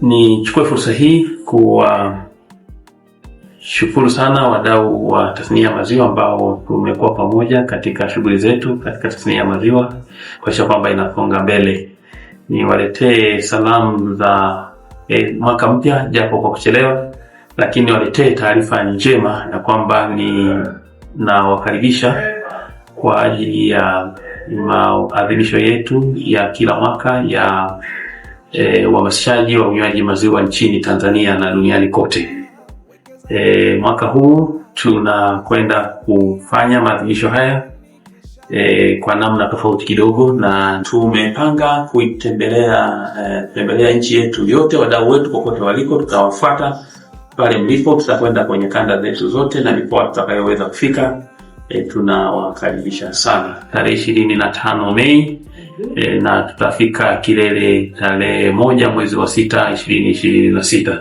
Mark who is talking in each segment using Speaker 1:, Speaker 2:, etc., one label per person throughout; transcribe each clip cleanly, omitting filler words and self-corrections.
Speaker 1: Nichukue fursa hii kuwashukuru sana wadau wa tasnia ya maziwa ambao tumekuwa pamoja katika shughuli zetu katika tasnia ya maziwa kuhakikisha kwamba inasonga mbele. Niwaletee salamu za mwaka mpya japo kwa kuchelewa, lakini waletee taarifa njema na kwamba nawakaribisha kwa ajili ya maadhimisho yetu ya kila mwaka ya uhamasishaji wa unywaji maziwa nchini Tanzania na duniani kote. Mwaka huu tunakwenda kufanya maadhimisho haya kwa namna tofauti kidogo, na tumepanga kuitembelea nchi yetu yote. Wadau wetu kokote waliko tutawafuata pale mlipo, tutakwenda kwenye kanda zetu zote na mikoa tutakayoweza kufika. Tunawakaribisha sana tarehe 25 Mei na tutafika kilele tarehe 1 mwezi wa 6 2026.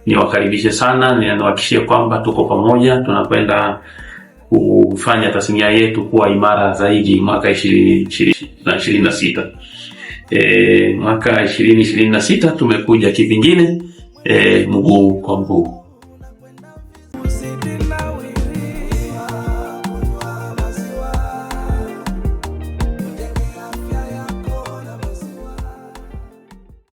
Speaker 1: Niwakaribishe sana, ninawahakikishia kwamba tuko pamoja, tunakwenda kufanya tasnia yetu kuwa imara zaidi mwaka 2026. Mwaka 2026 tumekuja kivingine, mguu kwa mguu.